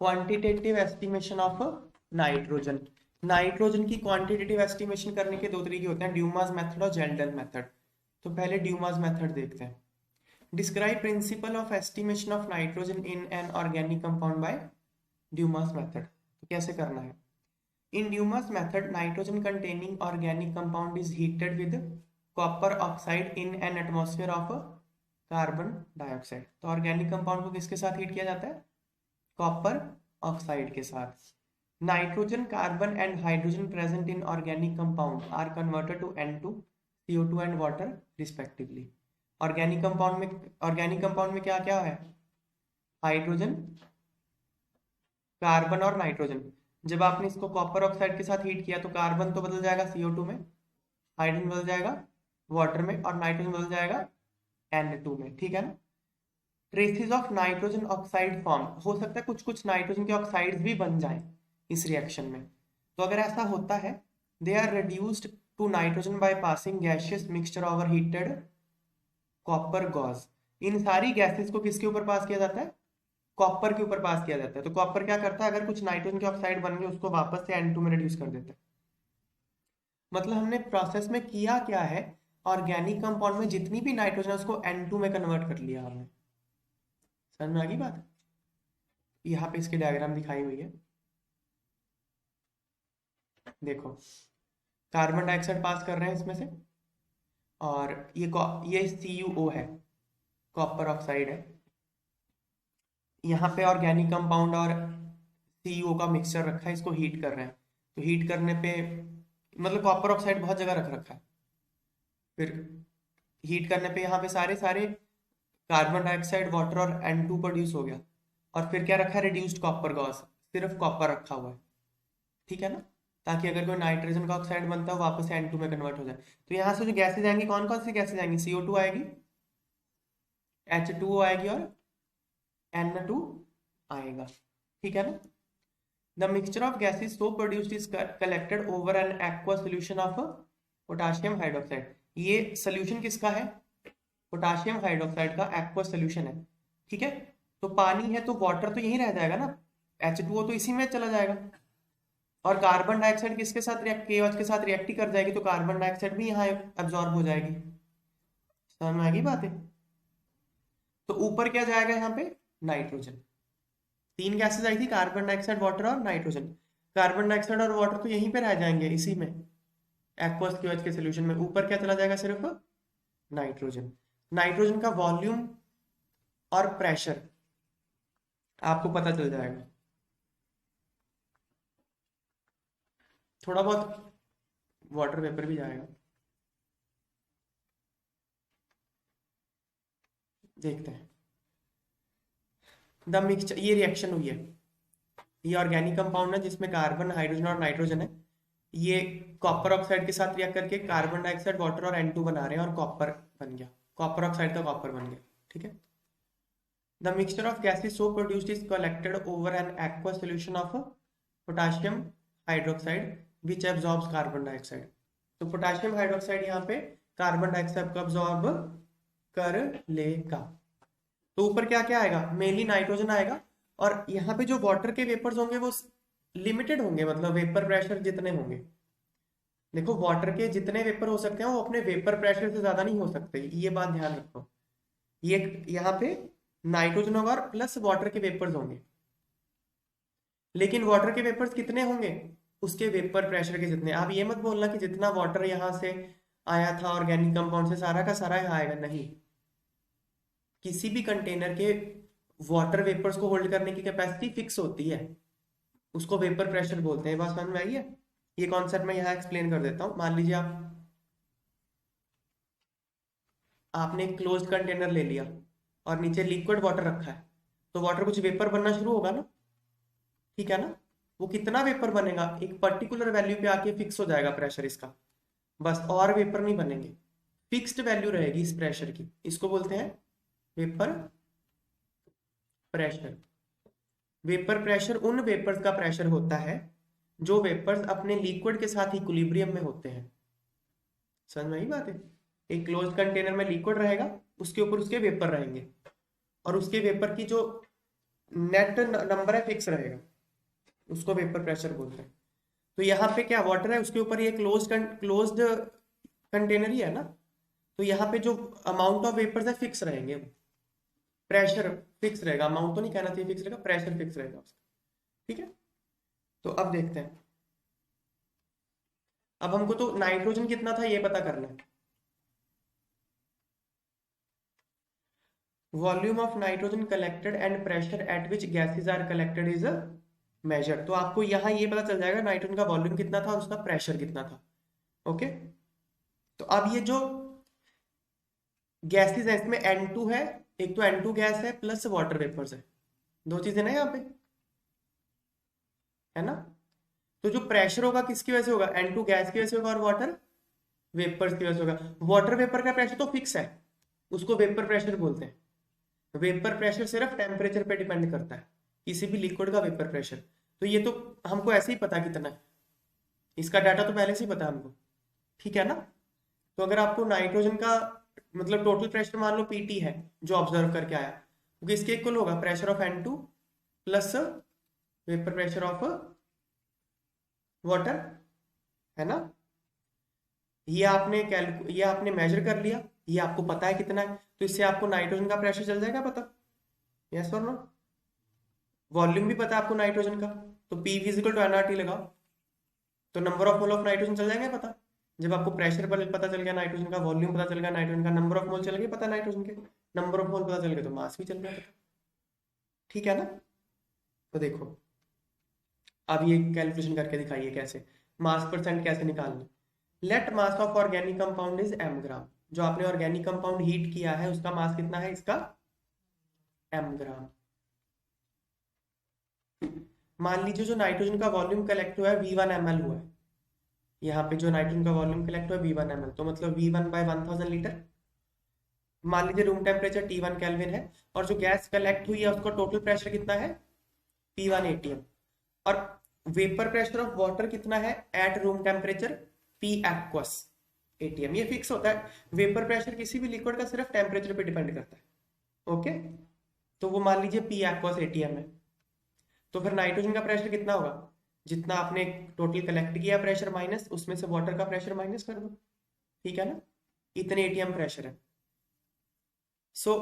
Quantitative estimation of nitrogen. Nitrogen की quantitative estimation करने के दो तरीके होते हैं, ड्यूमास मेथड और जेल्डन मेथड। तो पहले ड्यूमास मेथड देखते हैं। Describe principle of estimation of nitrogen in an organic compound by Dumas method. तो कैसे करना है? In Dumas method nitrogen containing organic compound is heated with copper oxide in an atmosphere of carbon dioxide. तो organic compound को किसके साथ heat किया जाता है? कॉपर ऑक्साइड के साथ। Nitrogen, carbon and hydrogen present in organic compound are converted to N2, CO2 and water respectively. Organic compound में क्या क्या है? हाइड्रोजन, कार्बन और नाइट्रोजन। जब आपने इसको कॉपर ऑक्साइड के साथ हीट किया तो कार्बन तो बदल जाएगा CO2 में, हाइड्रोजन बदल जाएगा वाटर में, और नाइट्रोजन बदल जाएगा N2 में। ठीक है ना? Traces of nitrogen oxide form, हो सकता है कुछ कुछ नाइट्रोजन के ऑक्साइड्स भी बन जाएं इस रिएक्शन में। तो अगर ऐसा होता है, they are reduced to nitrogen by passing gaseous mixture over heated copper gauze. इन सारी गैसेस को किसके ऊपर पास किया जाता है? कॉपर के ऊपर पास किया जाता है। तो कॉपर क्या करता है, अगर कुछ नाइट्रोजन के ऑक्साइड बन गए उसको वापस से N2 में रिड्यूस कर देता है। मतलब हमने प्रोसेस में किया क्या है, ऑर्गेनिक कंपाउंड में जितनी भी नाइट्रोजन है उसको N2 में कन्वर्ट कर लिया हमने। समझ में आ गई बात? यहाँ पे इसकी डायग्राम दिखाई हुई है, देखो। कार्बन डाइऑक्साइड पास कर रहे हैं इसमें से, और ये CuO है, कॉपर ऑक्साइड है। यहाँ पे ऑर्गेनिक कंपाउंड और CuO का मिक्सचर रखा है, इसको हीट कर रहे हैं। तो हीट करने पे मतलब कॉपर ऑक्साइड बहुत जगह रख रखा है, फिर हीट करने पे यहाँ पे सारे सारे कार्बन डाइऑक्साइड, वाटर और N2 प्रोड्यूस हो गया। और फिर क्या रखा है? रिड्यूस्ड कॉपर गॉस, सिर्फ कॉपर रखा हुआ है। ठीक है ना? ताकि अगर कोई नाइट्रोजन का ऑक्साइड बनता है वापस से N2 में कन्वर्ट हो जाए। तो यहाँ से जो गैसेज आएंगी, कौन कौन सी गैसेज आएंगी? CO2 आएगी, H2O आएगी और N2 आएगा। ठीक है ना? The mixture of gases so produced is collected over N aqua solution of potassium hydroxide. ये सोल्यूशन किसका है? पोटाशियम हाइड्रोक्साइड का एक्वा सोल्यूशन है। ठीक है? तो पानी है तो वाटर तो यहीं रह जाएगा ना, H2O तो इसी में चला जाएगा। और कार्बन डाइऑक्साइड किसके साथ रिएक्ट, KOH के साथ रिएक्ट ही कर जाएगी, तो कार्बन डाइऑक्साइड भी यहाँ एब्जॉर्ब हो जाएगी। समझ में आ गई बात है? तो ऊपर क्या जाएगा यहाँ पे? नाइट्रोजन। तीन गैसेस आई थी, कार्बन डाइऑक्साइड, वाटर और नाइट्रोजन। कार्बन डाइऑक्साइड और वाटर तो यहीं पे रह जाएंगे इसी में, एक्वस KOH के सोल्यूशन में। ऊपर क्या चला जाएगा? सिर्फ नाइट्रोजन। नाइट्रोजन का वॉल्यूम और प्रेशर आपको पता चल जाएगा। थोड़ा बहुत वाटर वेपर भी जाएगा, देखते हैं। द मिक्सचर, ये रिएक्शन हुई है, ये ऑर्गेनिक कंपाउंड है जिसमें कार्बन, हाइड्रोजन और नाइट्रोजन है। ये कॉपर ऑक्साइड के साथ रिएक्ट करके कार्बन डाइऑक्साइड, वाटर और N2 बना रहे हैं, और कॉपर बन गया, कॉपर ऑक्साइड का कॉपर बन गया। ठीक है? The mixture of gases so produced is collected over N aqua solution of potassium hydroxide which absorbs carbon dioxide. तो पोटाशियम हाइड्रोक्साइड यहाँ पे कार्बन डाइऑक्साइड को एब्जॉर्ब कर लेगा। तो ऊपर क्या क्या आएगा? मेनली नाइट्रोजन आएगा, और यहाँ पे जो वाटर के वेपर्स होंगे वो लिमिटेड होंगे, मतलब वेपर प्रेशर जितने होंगे। देखो, वाटर के जितने वेपर हो सकते हैं वो अपने वेपर प्रेशर से ज्यादा नहीं हो सकते, ये बात ध्यान रखो। ये यहाँ पे नाइट्रोजन होगा और प्लस वाटर के वेपर्स होंगे, लेकिन वाटर के वेपर्स कितने होंगे? उसके वेपर प्रेशर के जितने। आप ये मत बोलना कि जितना वाटर यहाँ से आया था ऑर्गेनिक कंपाउंड से सारा का सारा यहाँ आएगा, नहीं। किसी भी कंटेनर के वाटर वेपर्स को होल्ड करने की कैपेसिटी फिक्स होती है, उसको वेपर प्रेशर बोलते हैं। बात समझ में आई है? ये कॉन्सेप्ट मैं यहाँ एक्सप्लेन कर देता हूँ। मान लीजिए आपने एक क्लोज्ड कंटेनर ले लिया और नीचे लिक्विड वाटर रखा है, तो वाटर कुछ वेपर बनना शुरू होगा ना। ठीक है ना? वो कितना वेपर बनेगा? एक पर्टिकुलर वैल्यू पे आके फिक्स हो जाएगा प्रेशर इसका, बस, और वेपर नहीं बनेंगे। फिक्स्ड वैल्यू रहेगी इस प्रेशर की, इसको बोलते हैं वेपर प्रेशर। वेपर प्रेशर उन वेपर्स का प्रेशर होता है जो वेपर्स अपने लिक्विड के साथ इक्विलिब्रियम में होते हैं। समझ में आई बात है? एक क्लोज्ड कंटेनर में लिक्विड रहेगा, उसके ऊपर उसके वेपर रहेंगे, और उसके वेपर की जो नेट नंबर है फिक्स रहेगा, उसको वेपर प्रेशर बोलते हैं। तो यहाँ पे क्या वाटर है, उसके ऊपर ये क्लोज्ड कंटेनर ही है ना, तो यहाँ पे जो अमाउंट ऑफ वेपर्स है फिक्स रहेंगे, प्रेशर फिक्स रहेगा, अमाउंट तो नहीं कहना चाहिए फिक्स रहेगा, प्रेशर फिक्स रहेगा उसका। ठीक है, तो अब देखते हैं, अब हमको तो नाइट्रोजन कितना था ये पता करना है। Volume of nitrogen collected and pressure at which gases are collected is measure. तो आपको यहाँ ये पता चल जाएगा नाइट्रोजन का वॉल्यूम कितना था और उसका प्रेशर कितना था। ओके, तो अब ये जो गैसेस है इसमें N2 है, एक तो N2 गैस है प्लस वाटर वेपर्स है, दो चीजें ना यहाँ पे, है ना। तो जो प्रेशर होगा किसकी वजह से होगा, N2 गैस की वजह से होगा और वाटर वेपर्स की वजह से होगा। वाटर वेपर का प्रेशर तो फिक्स है, उसको वेपर प्रेशर बोलते हैं। वेपर प्रेशर सिर्फ टेम्परेचर पे डिपेंड करता है, किसी भी लिक्विड का वेपर प्रेशर। तो ये तो हमको ऐसे ही पता कितना है, इसका डाटा तो पहले से ही पता है हमको, ठीक है ना। तो अगर आपको नाइट्रोजन का मतलब टोटल प्रेशर मान लो पीटी है जो ऑब्जर्व करके आया, क्योंकि इसके इक्वल होगा pressure of N2 plus vapour pressure of water, है ना। ये आपने मेजर कर लिया, ये आपको पता है कितना है, तो इससे आपको नाइट्रोजन का प्रेशर चल जाएगा पता, यस और नो। वॉल्यूम भी पता है आपको नाइट्रोजन का, तो P इक्वल टू nRT लगाओ, तो number of mole of nitrogen चल जाएगा पता। जब आपको प्रेशर पर पता चल गया नाइट्रोजन का, वॉल्यूम पता चल गया नाइट्रोजन का, नंबर ऑफ मोल चल गया पता नाइट्रोजन के, नंबर ऑफ मोल पता चल गया तो मास भी चल गया पता, ठीक है ना। तो देखो अब ये कैलकुलेशन करके दिखाइए कैसे, मास परसेंट कैसे निकालना। Let mass of organic compound is m gram, जो आपने ऑर्गेनिक कंपाउंड हीट किया है उसका मास कितना है, इसका m ग्राम। मान लीजिए जो नाइट्रोजन का वॉल्यूम कलेक्ट हुआ है V1 ml हुआ है, यहाँ पे जो नाइट्रोजन का वॉल्यूम कलेक्ट हुआ है V1 ml, तो मतलब V1 बाय 1000 लीटर। मान लीजिए रूम टेम्परेचर T1 केल्विन है, और जो गैस कलेक्ट हुई है उसका टोटल प्रेशर कितना है P1 atm, और वेपर प्रेशर ऑफ वाटर कितना है at room temperature P aqueous atm। ये फिक्स होता है, वेपर प्रेशर किसी भी लिक्विड का सिर्फ टेम्परेचर पे डिपेंड करता है। ओके, तो वो मान लीजिए P aqueous atm है, तो फिर नाइट्रोजन का प्रेशर कितना होगा, जितना आपने टोटल कलेक्ट किया प्रेशर माइनस उसमें से वाटर का प्रेशर माइनस कर दो, ठीक है ना, इतने एटीएम प्रेशर है। So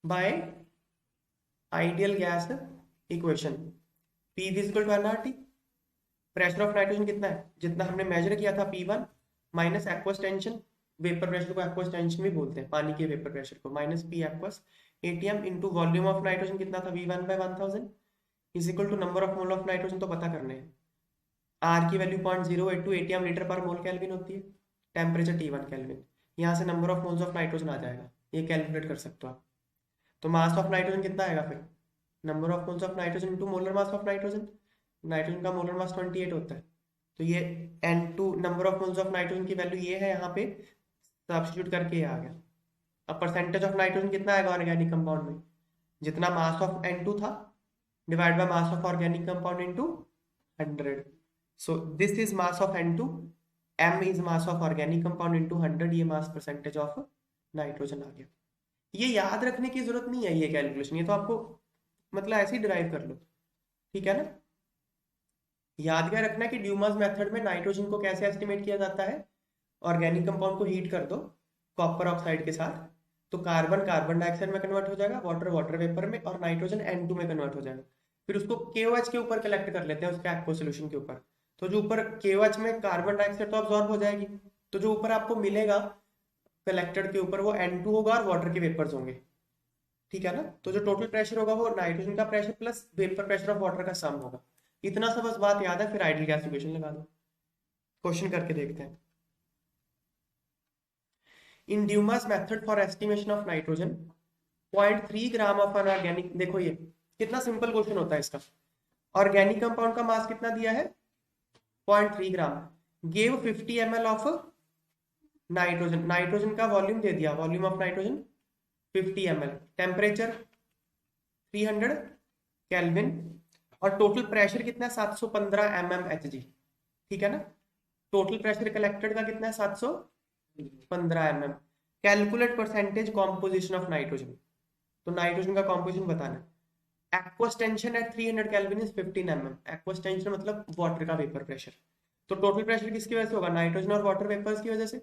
by ideal gas equation P equal to nRT, pressure of nitrogen कितना है जितना हमने मेजर किया था P1 minus aqueous tension, vapour pressure को एक्वस टेंशन भी बोलते हैं, पानी के वेपर प्रेशर को, minus P aqueous ATM into volume of nitrogen कितना था V1 by 1000 is equal to number of mole of nitrogen तो पता करने हैं, R की वैल्यू 0.082 एटीएम लीटर पर मोल केल्विन होती है, टेम्परेचर T1 केल्विन, यहाँ से number of moles of nitrogen आ जाएगा, ये कैलकुलेट कर सकते हो आप। तो मास ऑफ नाइट्रोजन कितना आएगा फिर, number of moles of nitrogen into molar mass of nitrogen, nitrogen का मोलर मास 28 होता है, तो ये N2 number of moles of nitrogen की वैल्यू ये है, यहाँ पे सब्स्टिट्यूट करके ये आ गया। अब परसेंटेज ऑफ नाइट्रोजन कितना आएगा ऑर्गेनिक कंपाउंड में, जितना मास ऑफ N2 था divide by mass of organic compound into 100, so this is mass of N2, m is mass of organic compound into 100, ये मास परसेंटेज ऑफ नाइट्रोजन आ गया। ये याद रखने की जरूरत नहीं है ये कैलकुलेशन, ये तो आपको मतलब ऐसे ही डिराइव कर लो, ठीक है ना। याद क्या रखना है कि ड्यूमास मेथड में नाइट्रोजन को कैसे एस्टिमेट किया जाता है, ऑर्गेनिक कंपाउंड को हीट कर दो कॉपर ऑक्साइड के साथ, तो कार्बन कार्बन डाइऑक्साइड में कन्वर्ट हो जाएगा, वाटर वाटर वेपर में, और नाइट्रोजन N2 में कन्वर्ट हो जाएगा। फिर उसको KOH के ऊपर कलेक्ट कर लेते हैं, उसके एक्वस सॉल्यूशन के ऊपर, तो जो ऊपर KOH में कार्बन डाइऑक्साइड तो अब्सॉर्ब हो जाएगी, तो जो ऊपर आपको मिलेगा कलेक्टेड के ऊपर वो N2 होगा और वाटर के वेपर्स होंगे, ठीक है ना। तो जो टोटल प्रेशर होगा वो नाइट्रोजन का pressure plus vapour pressure of water का सम होगा। इतना सा बस बात याद है, फिर आइडियल गैस इक्वेशन लगा दो। क्वेश्चन करके देखते हैं। In Dumas method for estimation of nitrogen 0.3 gram of unorganic, देखो ये कितना सिंपल क्वेश्चन होता है इसका। ऑर्गेनिक कंपाउंड का मास कितना दिया है 0.3 gram, give 50 ml of nitrogen, nitrogen का वॉल्यूम दे दिया, volume of nitrogen 50 ml, temperature 300 kelvin, और टोटल प्रेशर कितना है 715 mmHg, ठीक है ना। टोटल प्रेशर कलेक्टेड का कितना है 715 mm, calculate percentage composition of nitrogen, तो नाइट्रोजन का कॉम्पोजिशन बताना है। Aqueous tension eight 300 kelvin is 15 mm। Aqueous tension मतलब वाटर का वेपर प्रेशर। तो टोटल प्रेशर किसकी वजह से होगा? नाइट्रोजन और वाटर वेपर्स की वजह से।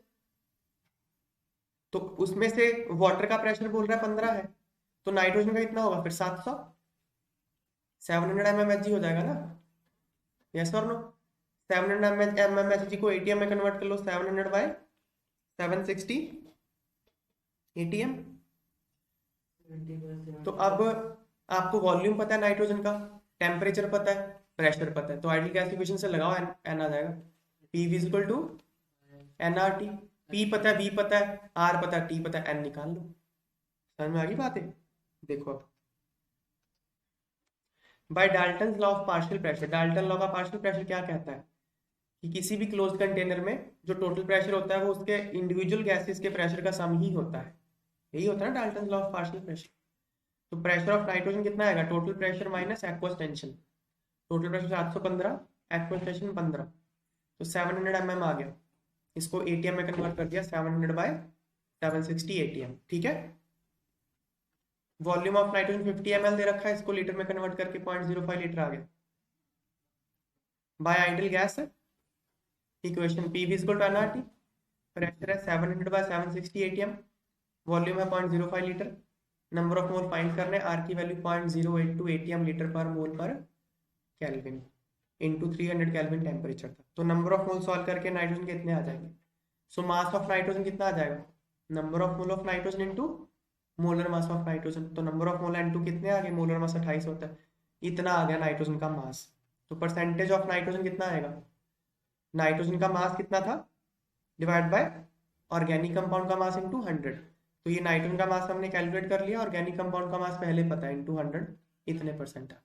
तो उसमें से वाटर का प्रेशर बोल रहा है 15 है, तो नाइट्रोजन का कितना होगा फिर? 700। 700 mmHg हो जाएगा ना? यस और नो? 700 mmHg को एटीएम में कन्वर्ट कर लो, 700 बाय 760 एटीएम। तो अब आपको वॉल्यूम पता है नाइट्रोजन का, टेम्परेचर पता है, प्रेशर पता है, तो आइडियल गैस इक्वेशन से लगाओ, एन आ जाएगा। P equal to nRT। P पता है, V पता है, R पता है, T पता है, N निकाल लो। समझ में आ गई बात है? देखो अब by Dalton law of partial pressure. Dalton law का पार्शियल प्रेशर क्या कहता है कि किसी भी क्लोज कंटेनर में जो टोटल प्रेशर होता है वो उसके इंडिविजुअल गैसेस के प्रेशर का सम ही होता है। यही होता है ना Dalton law of partial pressure. तो प्रेशर ऑफ नाइट्रोजन कितना आएगा? Total pressure minus aqueous tension. Total pressure 715, aqueous tension 15, तो 700 mm आ गया। इसको एटीएम में कन्वर्ट कर दिया, 700 बाय 760 एटीएम। ठीक है। वॉल्यूम ऑफ नाइट्रोजन 50 ml दे रखा है, इसको लीटर में कन्वर्ट करके 0.05 लीटर आ गया। By ideal gas equation P equal to nRT। Pressure है 700 बाय 760 एटीएम, वॉल्यूम है 0.05 litre, number of mole find करने, आर की वैल्यू 0.082 एटीएम लीटर पर मोल पर केल्विन इनटू 300 केल्विन टेम्परेचर था। तो नंबर ऑफ मोल सॉल्व करके नाइट्रोजन कितने आ जाएंगे? सो मास ऑफ नाइट्रोजन कितना आ जाएगा? Number of mole of nitrogen into molar mass of nitrogen. तो नंबर ऑफ मोल N2 कितने आ गए? मोलर मास 28 होता है, इतना आ गया नाइट्रोजन का मास। तो परसेंटेज ऑफ नाइट्रोजन कितना आएगा? नाइट्रोजन का मास कितना था डिवाइड बाय ऑर्गेनिक कंपाउंड का मास इनटू 100। तो ये नाइट्रोजन का मास हमने कैलकुलेट कर लिया, ऑर्गेनिक कंपाउंड का मास पहले पता है, इनटू 100 इतने परसेंट है।